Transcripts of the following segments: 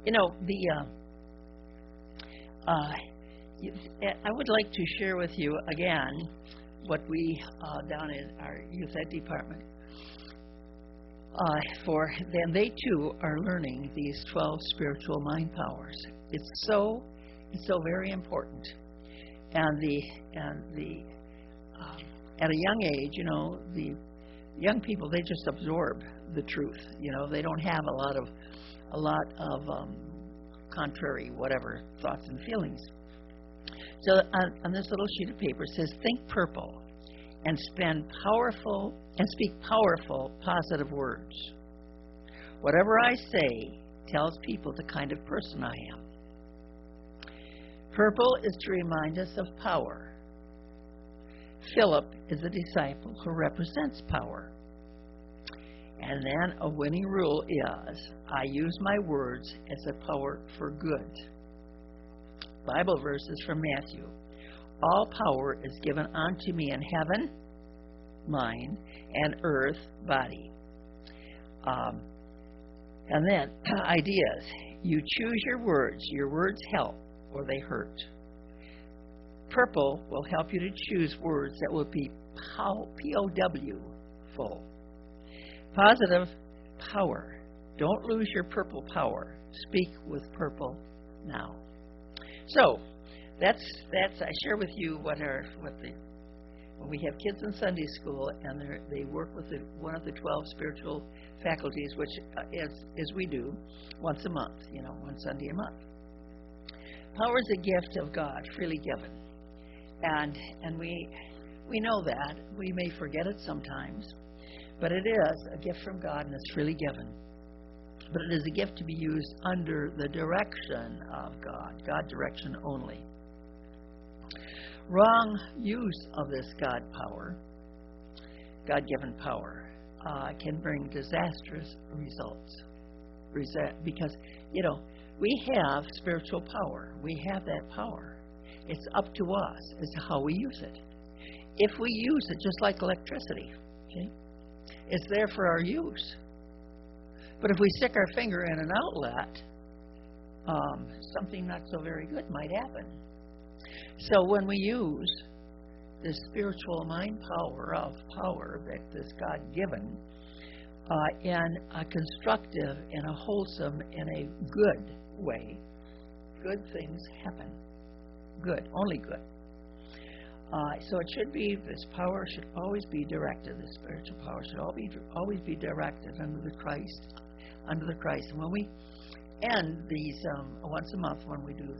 You know, I would like to share with you again what we down in our youth ed department. For them, they too are learning these 12 spiritual mind powers. It's so very important, and at a young age, you know, the young people, they just absorb the truth. You know, they don't have a lot of contrary whatever thoughts and feelings. So on this little sheet of paper it says, think purple and speak powerful positive words. Whatever I say tells people the kind of person I am. Purple is to remind us of power. Philip is a disciple who represents power. And then a winning rule is, I use my words as a power for good. Bible verses from Matthew. All power is given unto me in heaven, mind, and earth, body. And then, ideas. You choose your words. Your words help or they hurt. Purple will help you to choose words that will be P-O-W-ful. Positive power. Don't lose your purple power. Speak with purple now. So, that's I share with you when we have kids in Sunday school and they work with one of the 12 spiritual faculties, which as we do once a month, you know, one Sunday a month. Power is a gift of God, freely given, and we know that. We may forget it sometimes, but it is a gift from God and it's freely given. But it is a gift to be used under the direction of God direction only. Wrong use of this God-given power, can bring disastrous results. Because, you know, we have spiritual power. We have that power. It's up to us as to how we use it. If we use it just like electricity, okay, it's there for our use. But if we stick our finger in an outlet, something not so very good might happen. So when we use this spiritual mind power that is God-given, in a constructive, in a wholesome, in a good way, good things happen. Good, only good. So it should be, this power should always be directed, the spiritual power should always be directed under the Christ. And when we end these once a month, when we do the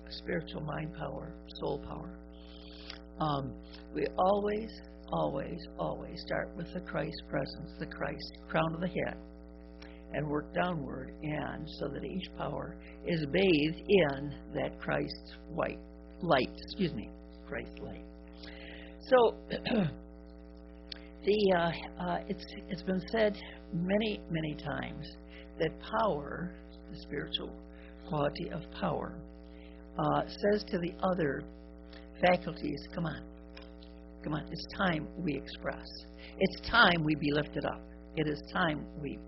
spiritual mind power, soul power, we always start with the Christ presence, the Christ crown of the head, and work downward, and so that each power is bathed in that Christ light. Christ light. So it's been said many times that power, the spiritual quality of power, says to the other faculties, come on, it's time we express. It's time we be lifted up. It is time we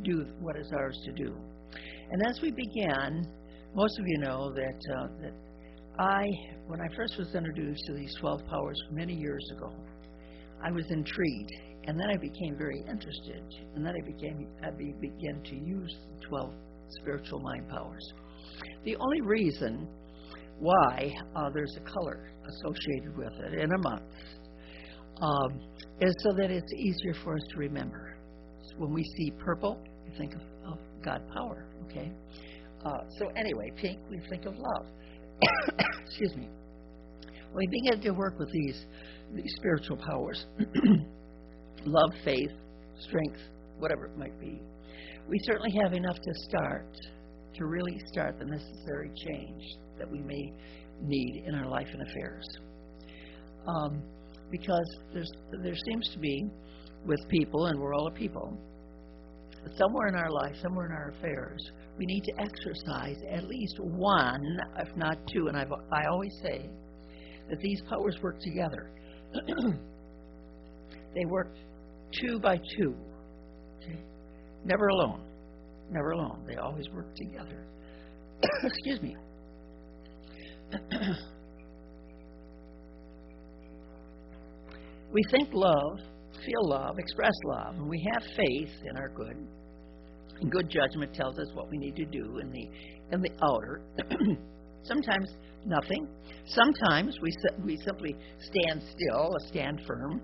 do what is ours to do. And as we began, most of you know that when I first was introduced to these 12 powers many years ago, I was intrigued, and then I became very interested, and then I began to use the 12 spiritual mind powers. The only reason why there's a color associated with it in a month is so that it's easier for us to remember. So when we see purple, we think of God power, okay? So anyway, pink, we think of love. Excuse me. When we begin to work with these spiritual powers, love, faith, strength, whatever it might be, we certainly have enough to really start the necessary change that we may need in our life and affairs. Because there seems to be, with people, and we're all a people, somewhere in our life, somewhere in our affairs, we need to exercise at least one, if not two, and I always say that these powers work together. They work two by two, okay? Never alone. never alone. They always work together. Excuse me. We think love, feel love, express love, and we have faith in our good. And good judgment tells us what we need to do in the outer. Sometimes nothing. Sometimes we simply stand still, stand firm,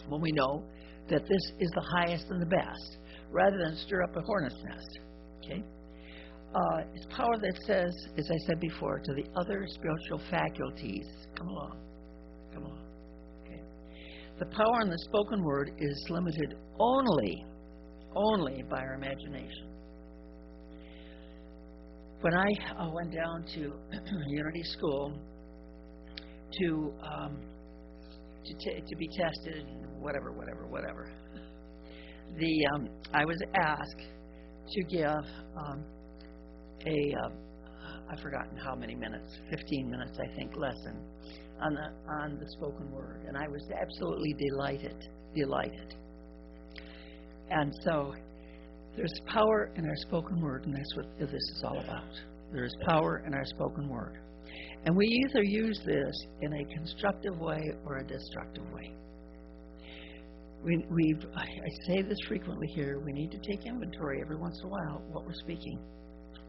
when we know that this is the highest and the best, rather than stir up a hornet's nest. Okay? It's power that says, as I said before, to the other spiritual faculties, come along, come along. Okay? The power in the spoken word is limited only by our imagination. When I went down to Unity School to be tested, whatever, I was asked to give I've forgotten how many minutes, 15 minutes, I think, lesson on the spoken word, and I was absolutely delighted. And so there's power in our spoken word, and that's what this is all about. There is power in our spoken word. And we either use this in a constructive way or a destructive way. I say this frequently here, we need to take inventory every once in a while what we're speaking,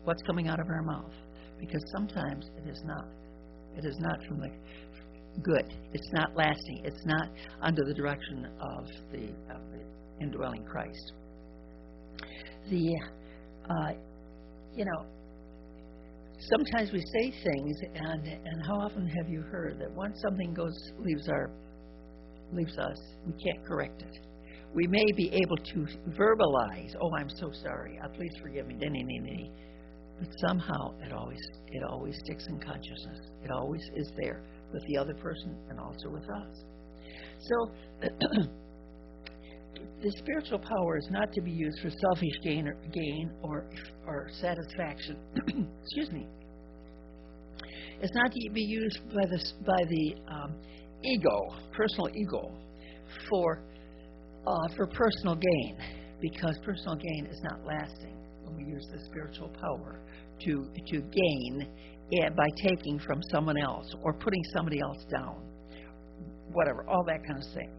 what's coming out of our mouth, because sometimes it is not. It is not from the good. It's not lasting. It's not under the direction of the indwelling Christ. Sometimes we say things, and how often have you heard that once something leaves us, we can't correct it. We may be able to verbalize, "Oh, I'm so sorry. Please forgive me." But somehow it always sticks in consciousness. It always is there with the other person and also with us. So the spiritual power is not to be used for selfish gain or satisfaction. Excuse me. It's not to be used by the personal ego, for personal gain, because personal gain is not lasting when we use the spiritual power to gain by taking from someone else or putting somebody else down, whatever, all that kind of thing.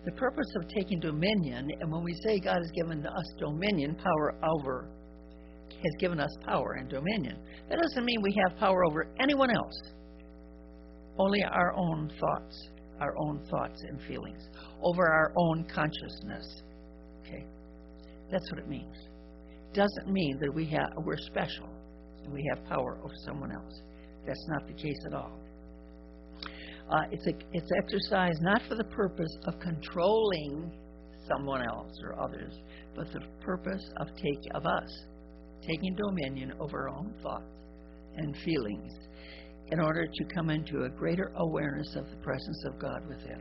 The purpose of taking dominion, and when we say God has given us dominion, has given us power and dominion, that doesn't mean we have power over anyone else. Only our own thoughts and feelings, over our own consciousness. Okay, that's what it means. Doesn't mean that we're special and we have power over someone else. That's not the case at all. It's exercise not for the purpose of controlling someone else or others, but the purpose of us taking dominion over our own thoughts and feelings in order to come into a greater awareness of the presence of God within.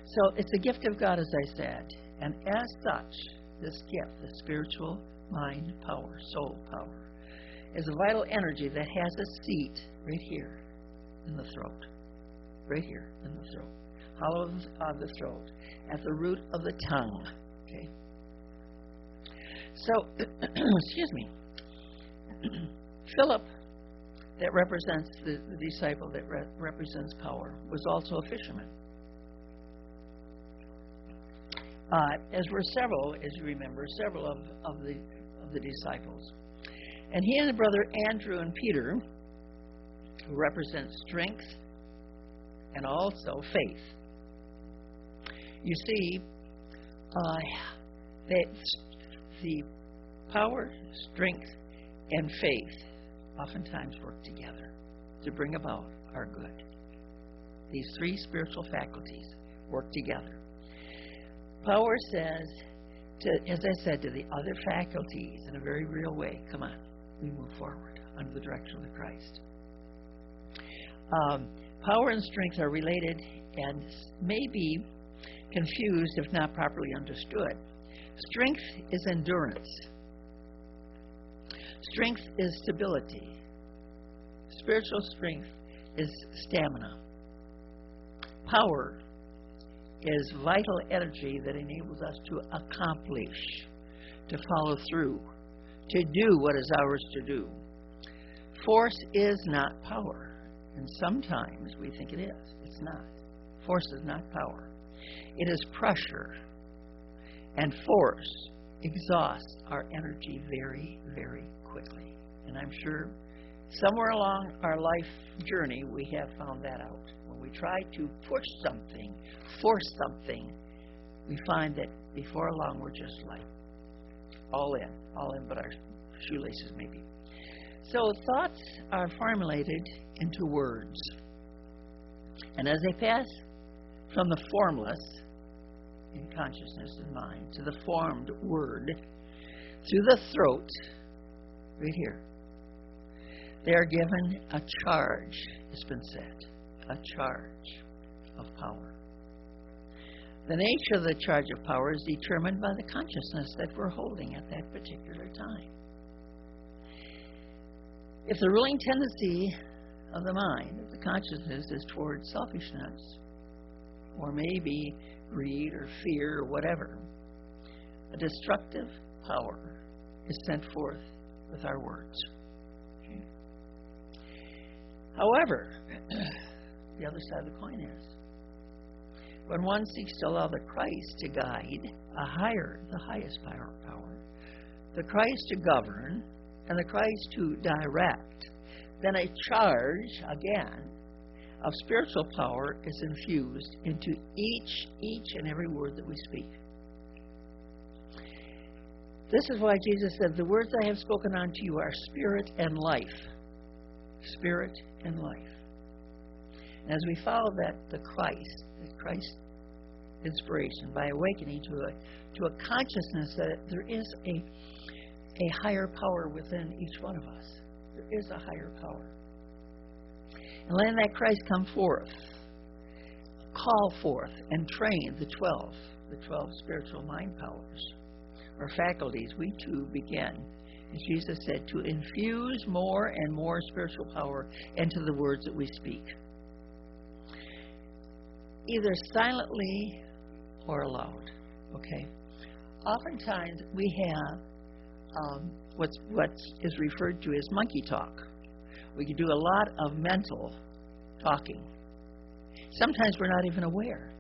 So it's a gift of God, as I said, and as such, this gift, the spiritual mind power, soul power, is a vital energy that has a seat right here in the throat. Right here in the throat. Hollow of the throat. At the root of the tongue. Okay? So, excuse me. Philip, that represents the disciple that represents power, was also a fisherman. As were several, as you remember, several of the disciples. And he and the brother Andrew and Peter, who represent strength and also faith. You see, that the power, strength, and faith oftentimes work together to bring about our good. These three spiritual faculties work together. Power says, as I said, to the other faculties in a very real way, come on, we move forward under the direction of Christ. Power and strength are related and may be confused if not properly understood. Strength is endurance. Strength is stability. Spiritual strength is stamina. Power is vital energy that enables us to accomplish, to follow through, to do what is ours to do. Force is not power, and sometimes we think it is. It's not. Force is not power. It is pressure, and force exhausts our energy very, very quickly. And I'm sure somewhere along our life journey we have found that out. When we try to push something, force something, we find that before long we're just like all in but our shoelaces maybe. So thoughts are formulated into words. And as they pass from the formless in consciousness and mind to the formed word through the throat, right here, they are given a charge, it's been said, a charge of power. The nature of the charge of power is determined by the consciousness that we're holding at that particular time. If the ruling tendency of the mind, of the consciousness, is towards selfishness, or maybe greed or fear or whatever, a destructive power is sent forth with our words. Okay. However, the other side of the coin is, when one seeks to allow the Christ to guide the highest power, the Christ to govern, and the Christ to direct, then a charge, again, of spiritual power is infused into each and every word that we speak. This is why Jesus said, the words I have spoken unto you are spirit and life. Spirit and life. And as we follow the Christ inspiration, by awakening to a consciousness that there is a higher power within each one of us. There is a higher power. And letting that Christ come forth, call forth, and train the 12 spiritual mind powers, or faculties, we too begin, as Jesus said, to infuse more and more spiritual power into the words that we speak. Either silently or aloud. Okay? Oftentimes we have what is referred to as monkey talk. We can do a lot of mental talking. Sometimes we're not even aware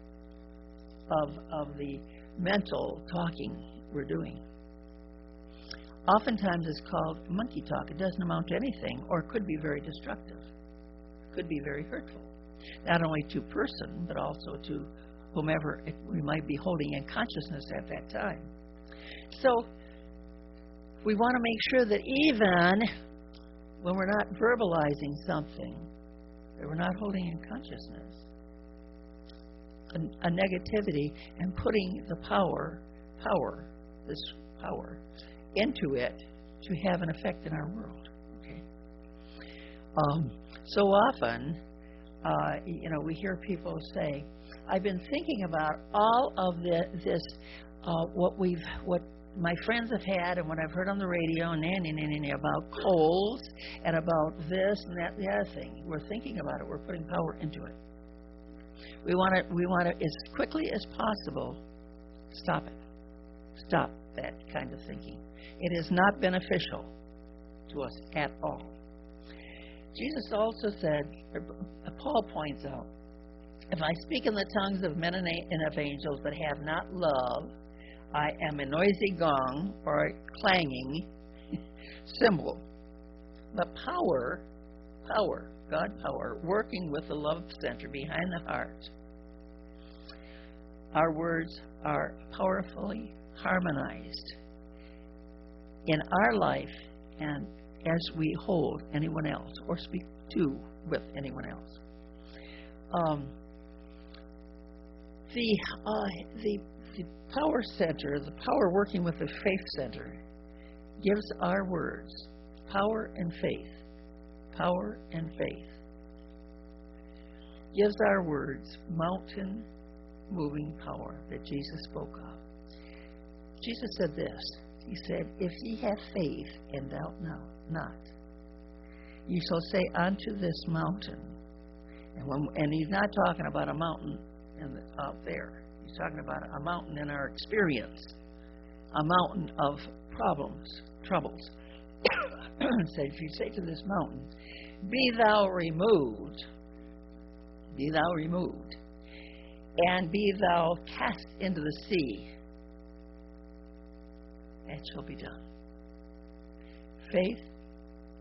of the mental talking we're doing. Oftentimes it's called monkey talk. It doesn't amount to anything, or it could be very destructive. It could be very hurtful. Not only to person, but also to whomever we might be holding in consciousness at that time. So we want to make sure that even when we're not verbalizing something, that we're not holding in consciousness a negativity and putting the power into it to have an effect in our world. Okay. So often, we hear people say, "I've been thinking about all of this, what my friends have had, and what I've heard on the radio, and about colds, and about this and that, and the other thing. We're thinking about it. We're putting power into it. We want to, as quickly as possible, stop it. Stop that kind of thinking. It is not beneficial to us at all. Jesus also said, Paul points out, if I speak in the tongues of men and of angels but have not love, I am a noisy gong or a clanging cymbal. But power, God power, working with the love center behind the heart. Our words are powerfully harmonized in our life and as we hold anyone else or speak to with anyone else. The power center, the power working with the faith center, gives our words power and faith. Power and faith. Gives our words mountain moving power that Jesus spoke of. Jesus said this. He said, if ye have faith and doubt not, ye shall say unto this mountain. And he's not talking about a mountain out there. He's talking about a mountain in our experience. a mountain of troubles. So if you say to this mountain, be thou removed, and be thou cast into the sea, it shall be done. Faith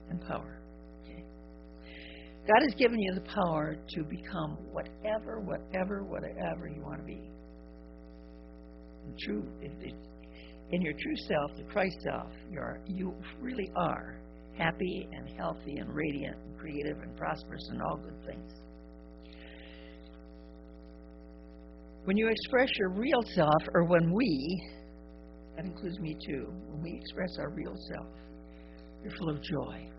and power. Okay. God has given you the power to become whatever you want to be. In your true self, the Christ self, you really are happy and healthy and radiant and creative and prosperous and all good things. When you express your real self, or when that includes me too, when we express our real self, you're full of joy.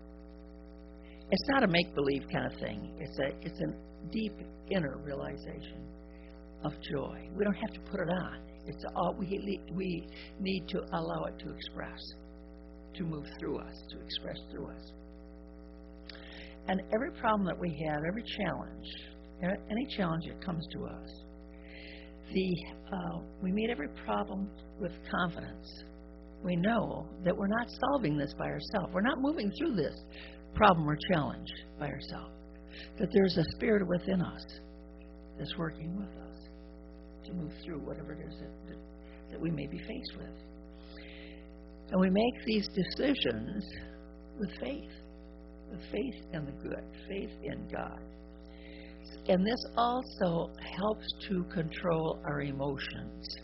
It's not a make-believe kind of thing. It's a deep inner realization of joy. We don't have to put it on. It's all we need to allow it to express, to move through us, to express through us. And every problem that we have, every challenge, any challenge that comes to us, we meet every problem with confidence. We know that we're not solving this by ourselves. We're not moving through this problem or challenge by ourselves. That there's a spirit within us that's working with us to move through whatever it is that we may be faced with. And we make these decisions with faith in the good, faith in God. And this also helps to control our emotions.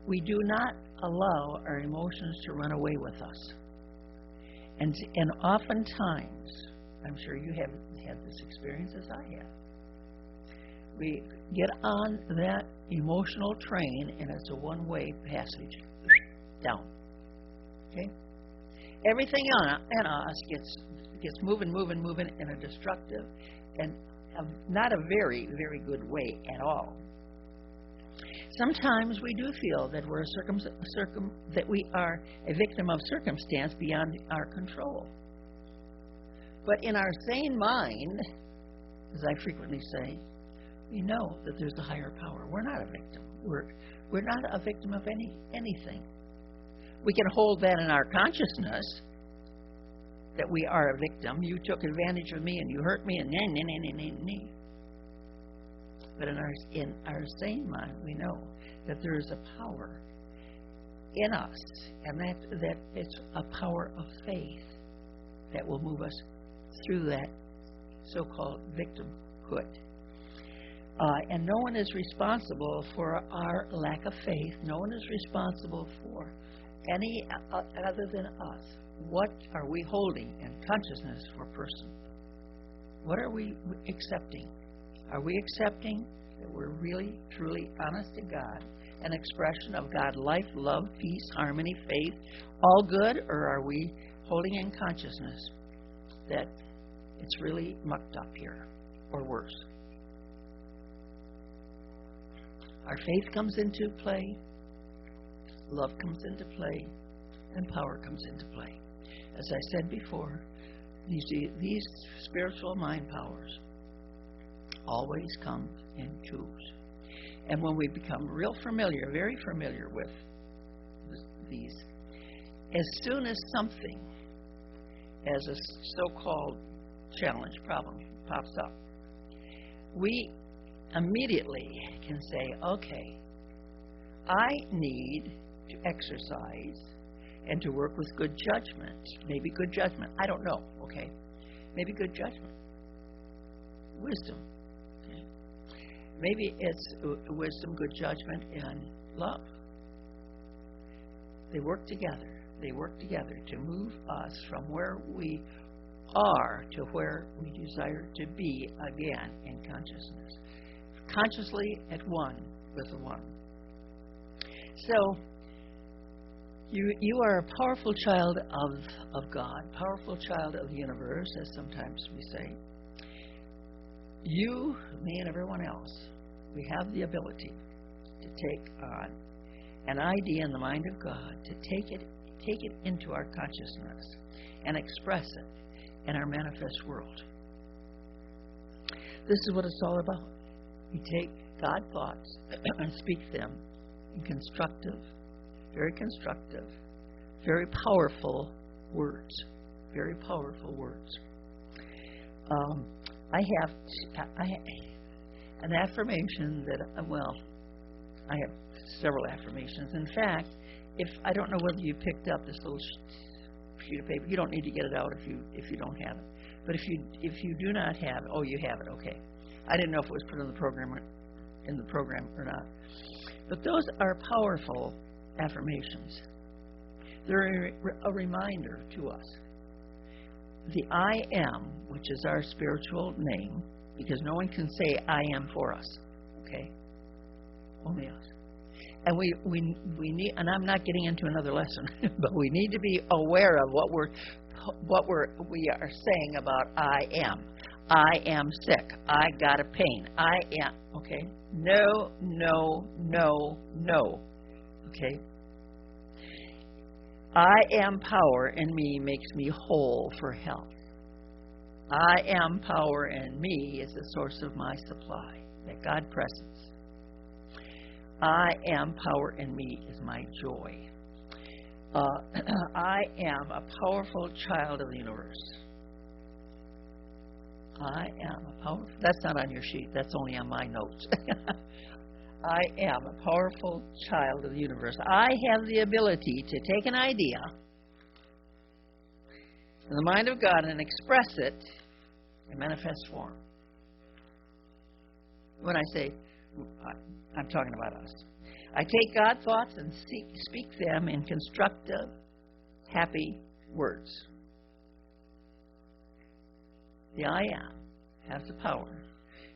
We do not allow our emotions to run away with us. And oftentimes, I'm sure you have had this experience as I have, we get on that emotional train and it's a one-way passage down. Okay? Everything in us gets moving in a destructive and not a very, very good way at all. Sometimes we do feel that that we are a victim of circumstance beyond our control. But in our sane mind, as I frequently say, we know that there's a higher power. We're not a victim. We're not a victim of anything. We can hold that in our consciousness, that we are a victim. You took advantage of me and you hurt me and nah. But in our sane mind, we know that there is a power in us, and that it's a power of faith that will move us through that so-called victimhood. And no one is responsible for our lack of faith. No one is responsible for any other than us. What are we holding in consciousness for person? What are we accepting? Are we accepting that we're really, truly honest to God, an expression of God, life, love, peace, harmony, faith, all good? Or are we holding in consciousness that it's really mucked up here, or worse? Our faith comes into play, love comes into play, and power comes into play. As I said before, these spiritual mind powers always come in twos. And when we become very familiar with these, as soon as something, as a so-called challenge, problem pops up, we immediately can say, okay, I need to exercise and to work with good judgment. Maybe good judgment. I don't know, okay? Maybe good judgment. Wisdom. Okay? Maybe it's wisdom, good judgment, and love. They work together. They work together to move us from where we are to where we desire to be again in consciousness. Consciously at one with the one. So, you are a powerful child of God, powerful child of the universe, as sometimes we say. You, me, and everyone else, we have the ability to take on an idea in the mind of God, to take it into our consciousness and express it in our manifest world. This is what it's all about. We take God thoughts and speak them in constructive, very powerful words. Very powerful words. I have an affirmation that, I have several affirmations. In fact, I don't know whether you picked up this little sheet of paper. You don't need to get it out if you don't have it. But if you do not have it, you have it. Okay. I didn't know if it was put in the program or not. But those are powerful affirmations. They're a reminder to us. The I am, which is our spiritual name, because no one can say I am for us. Okay? Only us. And we need, and I'm not getting into another lesson, but we need to be aware of what we are saying about I am. I am sick. I got a pain. I am. Okay? No. Okay? I am power in me makes me whole for health. I am power in me is the source of my supply, that God presence. I am power in me is my joy. I am a powerful child of the universe. I am a powerful... That's not on your sheet. That's only on my notes. I am a powerful child of the universe. I have the ability to take an idea in the mind of God and express it in manifest form. When I say, I'm talking about us. I take God thoughts and speak them in constructive, happy words. The I am has the power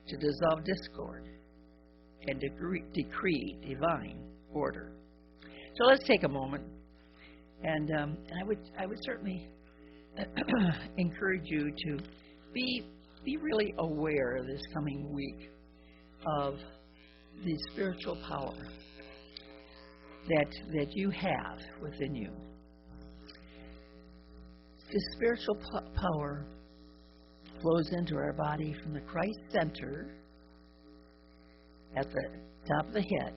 to dissolve discord and decree divine order. So let's take a moment, and I would certainly encourage you to be really aware this coming week of the spiritual power that you have within you. This spiritual power flows into our body from the Christ center at the top of the head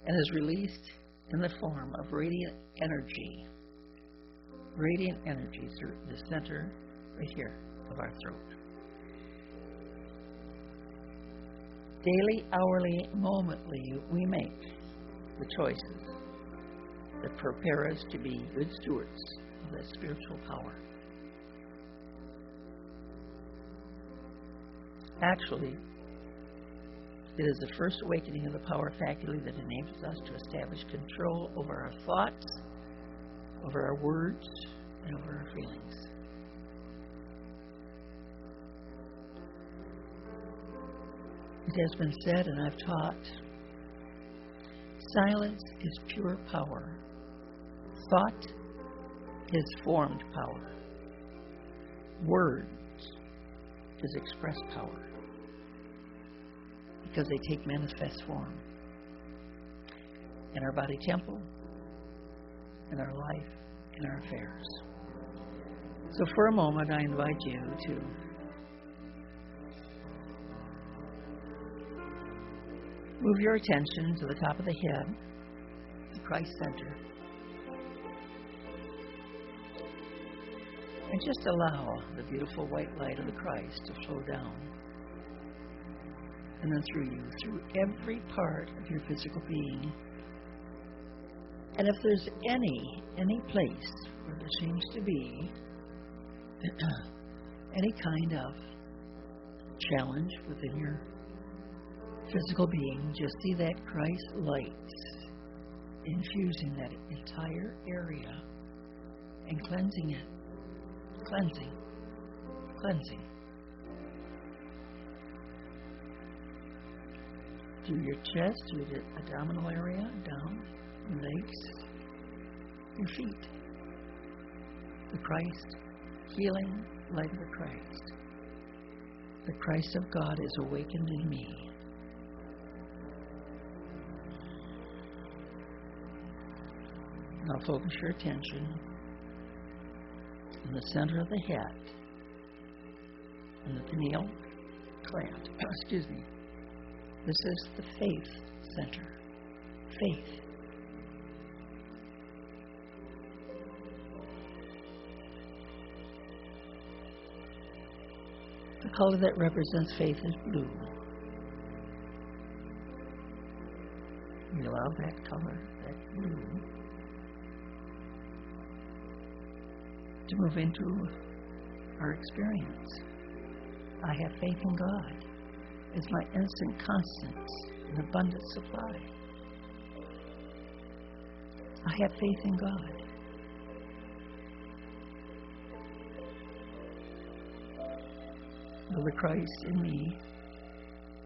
and is released in the form of radiant energy. Radiant energy through the center right here of our throat. Daily, hourly, momently, we make the choices that prepare us to be good stewards of that spiritual power. Actually, it is the first awakening of the power faculty that enables us to establish control over our thoughts, over our words, and over our feelings. It has been said, and I've taught, silence is pure power. Thought is formed power. Words is expressed power. Because they take manifest form in our body temple, in our life, in our affairs. So for a moment, I invite you to move your attention to the top of the head, the Christ center, and just allow the beautiful white light of the Christ to flow down and then through you, through every part of your physical being. And if there's any place where there seems to be any kind of challenge within your physical being, just see that Christ light infusing that entire area and cleansing it. Cleansing. Through your chest, through the abdominal area, down, your legs, your feet. The Christ, healing light of the Christ. The Christ of God is awakened in me. Now focus your attention in the center of the head, in the pineal gland. excuse me, this is the faith center. Faith. The color that represents faith is blue. We allow that color, that blue, to move into our experience. I have faith in God. It's my instant, constant, and abundant supply. I have faith in God. The Christ in me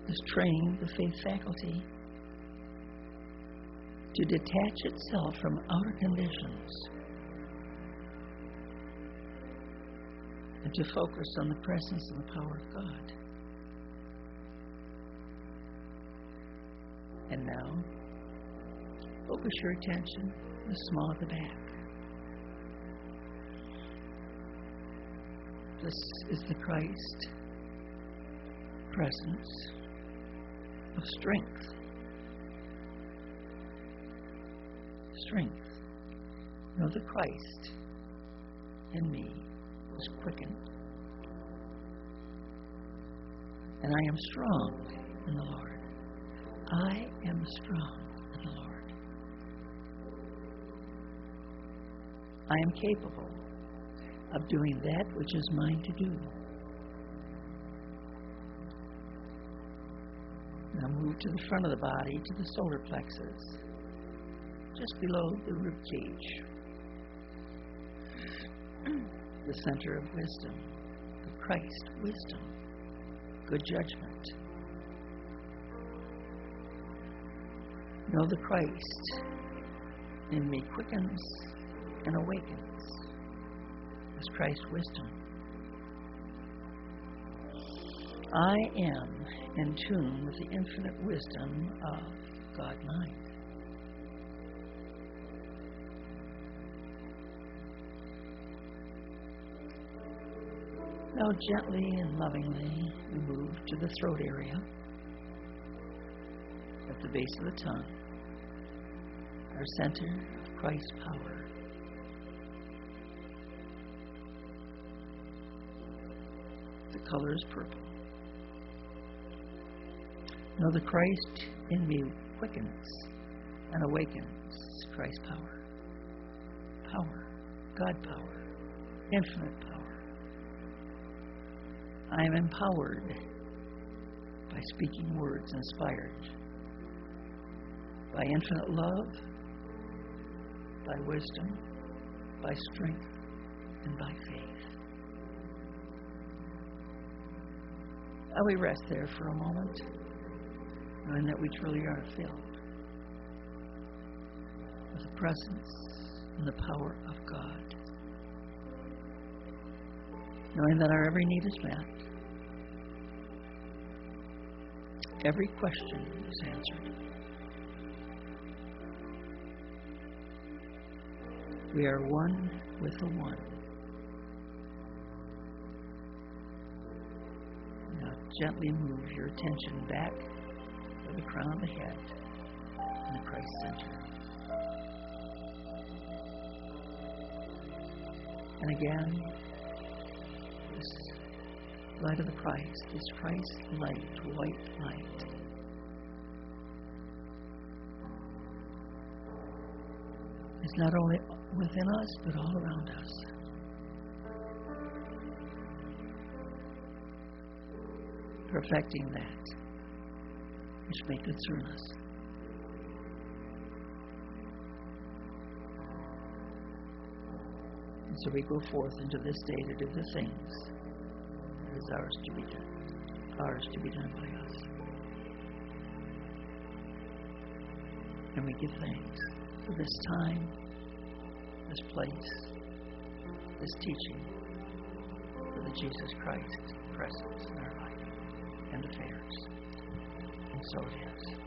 is training the faith faculty to detach itself from outer conditions and to focus on the presence and the power of God. And now, focus your attention on the small of the back. This is the Christ presence of strength. Strength. Know the Christ in me is quickened. And I am strong in the Lord. I am strong in the Lord. I am capable of doing that which is mine to do. Now move to the front of the body, to the solar plexus, just below the rib cage, the center of wisdom, the Christ wisdom, good judgment. Know the Christ in me quickens and awakens as Christ wisdom. I am in tune with the infinite wisdom of God mind. Now gently and lovingly we move to the throat area at the base of the tongue, our center of Christ's power. The color is purple. Know the Christ in me quickens and awakens Christ's power. Power, God power, infinite power. I am empowered by speaking words inspired by infinite love, by wisdom, by strength, and by faith. And we rest there for a moment, knowing that we truly are filled with the presence and the power of God. Knowing that our every need is met, every question is answered. We are one with the one. Now gently move your attention back to the crown of the head in the Christ center. And again, this light of the Christ, this Christ light, white light, is not only within us, but all around us. Perfecting that which may concern us. And so we go forth into this day to do the things that is ours to be done. Ours to be done by us. And we give thanks for this time, this place, this teaching, for the Jesus Christ presence in our life and affairs. And so it is.